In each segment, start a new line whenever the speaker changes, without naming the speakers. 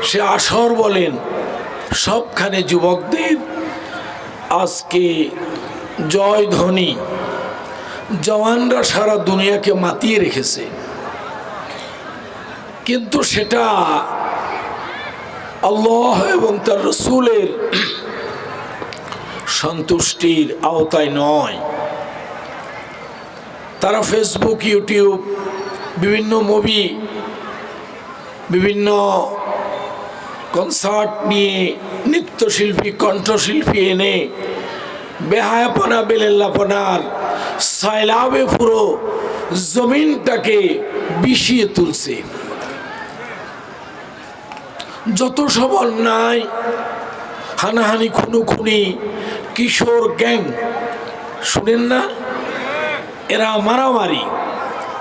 সে আসর বলেন, সবখানে যুবকদের আজকে জয়ধ্বনি। জওয়ানরা সারা দুনিয়াকে মাতিয়ে রেখেছে, কিন্তু সেটা আল্লাহ এবং তার রসুলের সন্তুষ্টির আওতায় নয়। তারা ফেসবুক, ইউটিউব, বিভিন্ন মুভি, বিভিন্ন কনসার্ট নিয়ে নৃত্যশিল্পী, কণ্ঠশিল্পী এনে বেহায়াপনা, বেলেল্লাপনার সাইলাবে পুরো জমিনটাকে বিষিয়ে তুলছে। যত সব অন্যায়, হানাহানি, খুনোখুনি, কিশোর গ্যাং, শুনেন না? এরা মারামারি,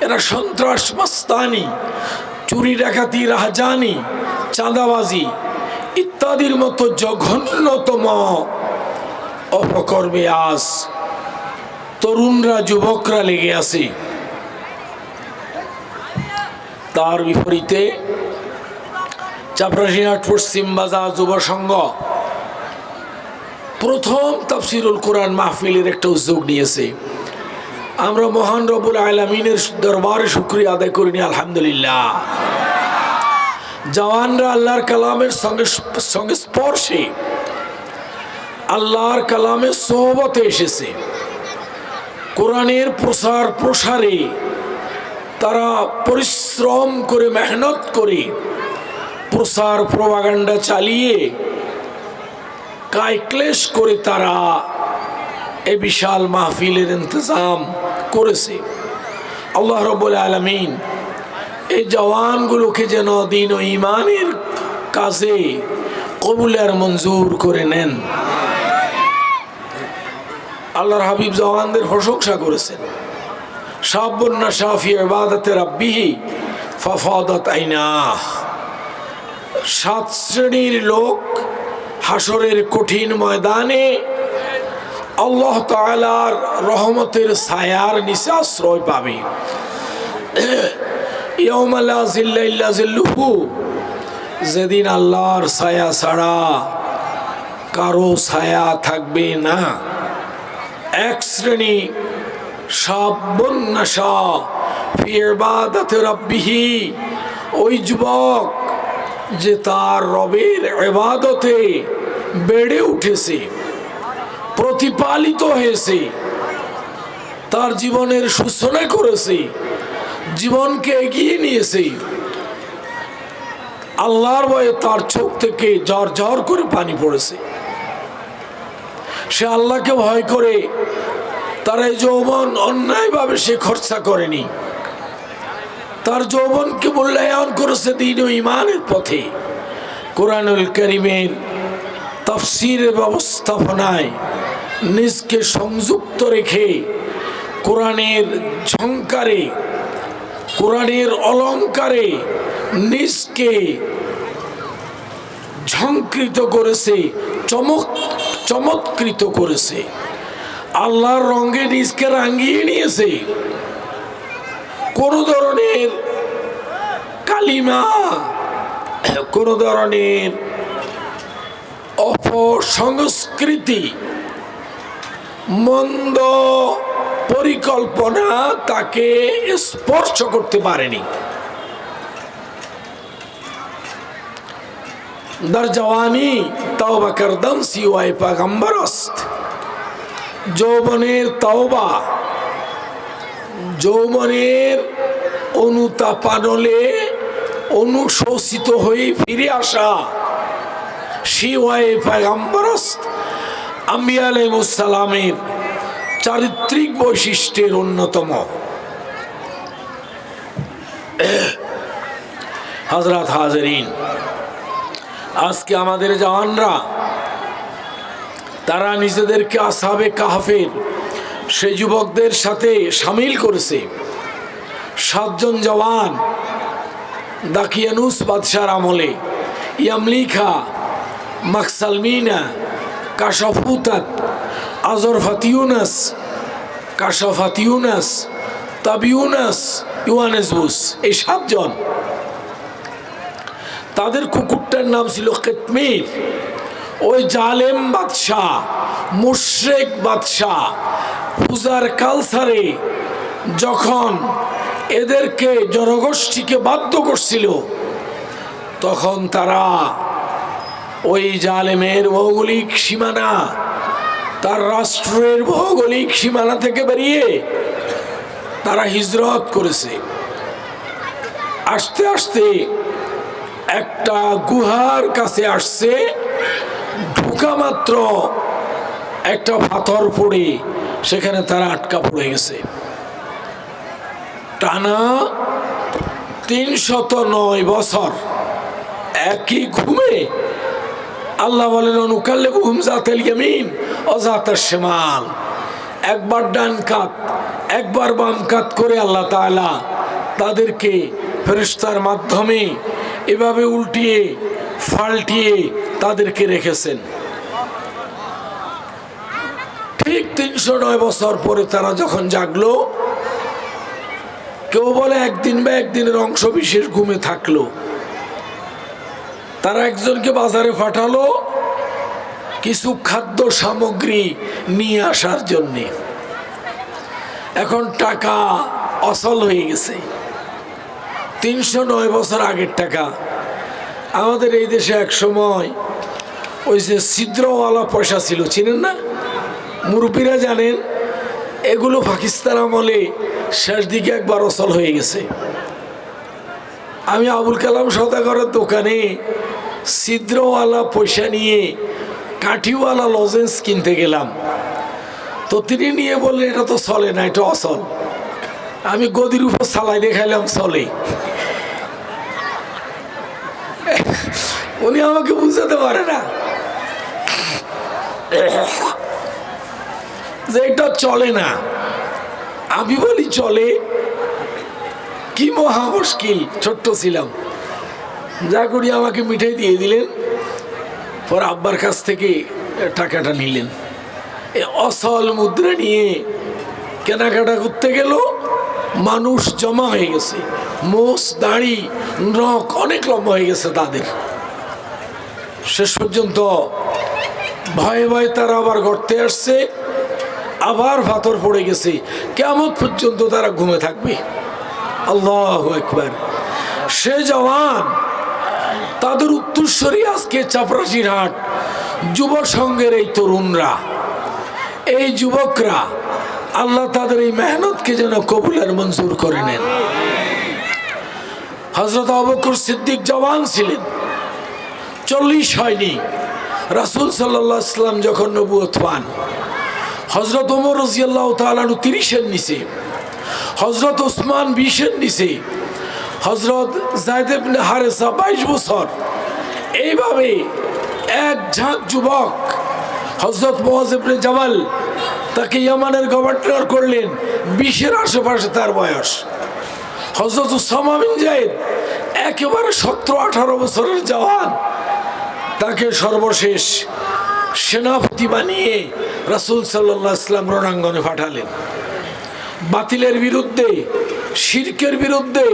এরা সন্ত্রাস, মাস্তানি, চুরি, ডাকাতি, রাহাজানি, চাঁদাবাজি ইত্যাদির মতো জঘন্যতম অপকর্মে আজ তরুণরা, যুবকরা লেগে আছে। তার বিপরীতে চাপরাশিহাট পশ্চিম বাজার যুব সংঘ প্রথম তাফসিরুল কোরআন মাহফিলের একটা উদ্যোগ নিয়েছে। আমরা মহান রব্বুল আলামিনের দরবারে শুকরিয়া আদায় করিনি, আলহামদুলিল্লাহ। জওয়ানরা আল্লাহর কালামের সঙ্গে স্পর্শে, আল্লাহর কালামের সোহবতে এসেছে। কোরআনের প্রসার প্রসারে তারা পরিশ্রম করে, মেহনত করে, প্রসার প্রপাগান্ডা চালিয়ে, কায়ক্লেশ করে তারা এ বিশাল মাহফিলের ইন্তজাম করেছে। আল্লাহ রাব্বুল আলামিন এই জওয়ানগুলোকে যেন দ্বীন ও ঈমানের কাজে কবুল আর মঞ্জুর করে নেন। আল্লাহর হাবিব জওয়ানদের প্রশংসা করেছেন। শাবুন নাশা ফি ইবাদাতি রাব্বিহি ফাফাদাত আইনাহ। 7 শ্রেণীর লোক হাসরের কঠিন ময়দানে আল্লাহ তাআলার রহমতের ছায়ার নিচে আশ্রয় পাবে। ইয়াউমা লা জিল্লা ইল্লা জিল্লুহু, যেদিন আল্লাহর ছায়া ছাড়া কারো ছায়া থাকবে না। এক শ্রেণী শাবুন নাশা ফি ইবাদাতি রাব্বিহি, ওই যুবক যে তার রবের ইবাদতে বেড়ে উঠেছে, প্রতিপালিত হয়েছে, তার জীবনের সূচনা করেছে, জীবনকে এগিয়ে নিয়েছে। আল্লাহর ভয়ে তার চোখ থেকে ঝর ঝর করে পানি পড়েছে। সে আল্লাহকে ভয় করে তার এই যৌবন অন্যায়ভাবে সে খরচা করেনি। তার যৌবনকে মূল্যায়ন করেছে দ্বীন ও ঈমানের পথে। কোরআনুল কারীমের তাফসীরের ব্যবস্থাপনায় নিজকে সংযুক্ত রেখে কোরআনের ঝংকারে, কোরআনের অলঙ্কারে নিজকে ঝংকৃত করেছে, চমৎকৃত করেছে। আল্লাহর রঙে নিজকে রাঙিয়ে নিয়েছে। কোন ধরনের কালিমা, কোন ধরনের অপসংস্কৃতি, মন্দ পরিকল্পনা তাকে স্পর্শ করতে পারেনি। در জওয়ানি তওবা করদম সিওয়ায়ে পয়গম্বর است। যৌবনের তওবা, যৌবনের অনুতাপানলে অনুশোচিত হয়ে ফিরে আসা সিওয়ায়ে পয়গম্বর است। আম্বিয়া আলাইহিস সালামের চারিত্রিক বৈশিষ্ট্যের অন্যতম। হযরত হাজিরিন, আজকে আমাদের জওয়ানরা তারা নিজেদেরকে আসহাবে কাহফের সেই যুবকদের সাথে শামিল করেছে। 7 জন জওয়ান দাকিয়ানুস বাদশার আমলে ইয়ামলিখা, মাকসালমিনা, কাশাফুতাত, আজরফাত ইউনাস, কাশাফাত ইউনাস, তাবিউনাস, ইউয়ানেসবুস, এই 7 জন তাদের কুকুরটার নাম ছিল কিতমির। ওই জালেম বাদশাহ, মুশরিক বাদশাহ পূজার কালচারে যখন এদেরকে জনগোষ্ঠীকে বাধ্য করছিল, তখন তারা ওই জালেমের ভৌগোলিক সীমানা, তার রাষ্ট্রের ভৌগোলিক সীমানা থেকে বেরিয়ে তারা হিজরত করেছে। আস্তে আস্তে একটা গুহার কাছে আসছে, ঢোকা মাত্র একটা পাথর পড়ে সেখানে তারা আটকা পড়ে গেছে। টানা 309 বছর একই ঘুমে। আল্লাহ বলেন অনুকাল্লিবুহুম যাতাল ইয়ামিন ও যাতাশ শিমাল, একবার ডান কাত একবার বাম কাত করে আল্লাহ তাআলা তাদেরকে ফেরেশতার মাধ্যমে এভাবে উল্টিয়ে পাল্টিয়ে তাদেরকে রেখেছেন। ঠিক 309 বছর পরে তারা যখন জাগলো, কেউ বলে একদিন বা একদিনের অংশ বিশেষ ঘুমে থাকলো। তারা একজনকে বাজারে পাঠালো কিছু খাদ্য সামগ্রী নিয়ে আসার জন্যে। এখন টাকা অচল হয়ে গেছে, 309 বছর আগের টাকা। আমাদের এই দেশে এক সময় ওই যে ছিদ্রওয়ালা পয়সা ছিল, চিনেন না? মুরব্বীরা জানেন, এগুলো পাকিস্তান আমলে শেষ দিকে একবার অচল হয়ে গেছে। আমি আবুল কালাম সওদাগরের দোকানে ছিদ্রওয়ালা পয়সা নিয়ে কাঠিওয়ালা লজেন্স কিনতে গেলাম, তো তিনি নিয়ে বললেন এটা তো চলে না, এটা অচল। আমি গদির উপর সালাই দেখাইলাম চলে। উনি আমাকে বুঝাতে পারে না যে এটা চলে না। আমি বলি চলে, কি মহা মুশকিল। ছোট্ট ছিলাম, যা করি আমাকে মিঠাই দিয়ে দিলেন, পর আব্বার কাছ থেকে টাকাটা নিলেন। এই অচল মুদ্রা নিয়ে কেনাকাটা করতে গেল, মানুষ জমা হয়ে গেছে, মোষ দাড়ি নখ অনেক লম্বা হয়ে গেছে তাদের। শেষ পর্যন্ত ভয়ে ভয়ে তারা আবার গর্তে আসছে, আবার পাথর পড়ে গেছে। কিয়ামত পর্যন্ত তারা ঘুমে থাকবে। আল্লাহু আকবার। সে জওয়ান, তাদের উত্তরসূরি আজকে চাপরাশির হাট যুব সংঘের এই তরুণরা, এই যুবকরা, আল্লাহ তাদের এই মেহনতকে যেন কবুল আর মঞ্জুর করে নেন। হযরত আবু বকর সিদ্দিক জওয়ান ছিলেন, 40 হয়নি রাসূল সাল্লাল্লাহু আলাইহি ওয়াসাল্লাম যখন নবুয়ত পান। হযরত ওমর রাদিয়াল্লাহু তাআলা 30-এর নিচে, হযরত ওসমান 20-এর নিচে, হযরত যায়েদ ইবনে হারেসা 22 বছর। এইভাবে এক ঝাঁক যুবক, হযরত মুআয ইবনে জাবাল তাকে ইয়ামানের গভর্নর করলেন, 20-এর আশেপাশে তার বয়স। হযরত উসামা বিন যায়েদ একেবারে 17-18 বছরের জওয়ান, তাকে সর্বশেষ সেনাপতি বানিয়ে রাসূল সাল্লাল্লাহু আলাইহি ওয়াসাল্লাম রণাঙ্গনে পাঠালেন। বাতিলের বিরুদ্ধে, শিরকের বিরুদ্ধে,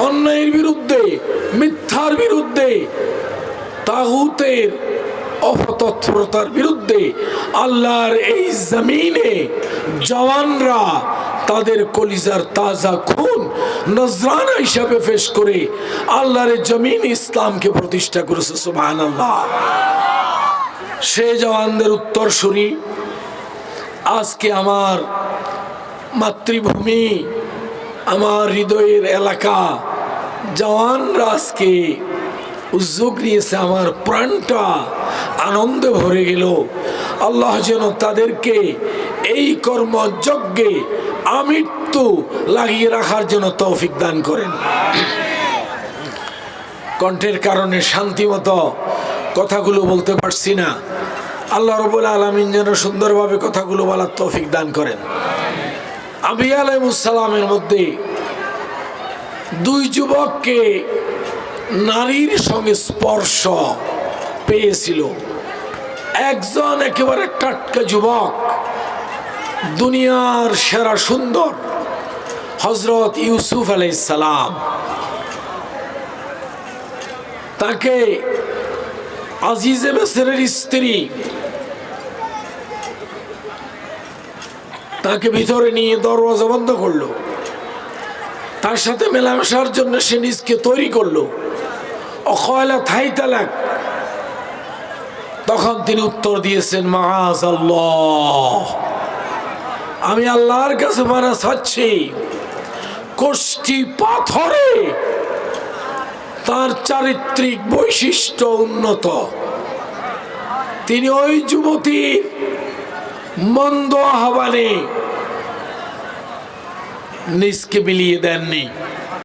অন্যায়ের বিরুদ্ধে, মিথ্যার বিরুদ্ধে, তাগুতের অপতৎপরতার বিরুদ্ধে আল্লাহর এই জমিনে জওয়ানরা তাদের কলিজার তাজা খুন নজরানা হিসাবে পেশ করে আল্লাহর জমিন ইসলামকে প্রতিষ্ঠা করেছে। সুবহানাল্লাহ। সে জওয়ানদের উত্তরসূরি আজকে আমার মাতৃভূমি, আমার হৃদয়ের এলাকা, জওয়ানরা আজকে উদ্যোগ নিয়েছে। আমার প্রাণটা আনন্দে ভরে গেল। আল্লাহ যেন তাদেরকে এই কর্মযজ্ঞে আমৃত্যু লাগিয়ে রাখার জন্য তৌফিক দান করেন। কণ্ঠের কারণে শান্তিমতো কথাগুলো বলতে পারছি না। আল্লাহ রাব্বুল আলামিন যেন সুন্দরভাবে কথাগুলো বলার তৌফিক দান করেন। আম্বিয়া আলাইহিস সালামের মধ্যে 2 যুবককে নারীর সঙ্গে স্পর্শ পেয়েছিল। একজন একেবারে টাটকা যুবক, দুনিয়ার সেরা সুন্দর, হযরত ইউসুফ আলাইহিস সালাম। তাকে আজিজে মিসরের স্ত্রী তাকে ভিতরে নিয়ে দরওয়াজা বন্ধ করলো, তার সাথে মেলামেশার জন্য সে নিজকে তৈরি করলো। অকয়লা থাই তালাক। তখন তিনি উত্তর দিয়েছেন, মাআযাল্লাহ, আমি আল্লাহর কাছে মারা চাচ্ছি, কোষ্ঠী পাথরে তার চারিত্রিক বৈশিষ্ট্য উন্নত। তিনি ওই যুবতীর মন্দ আহ্বানে নিজকে বিলিয়ে দেননি।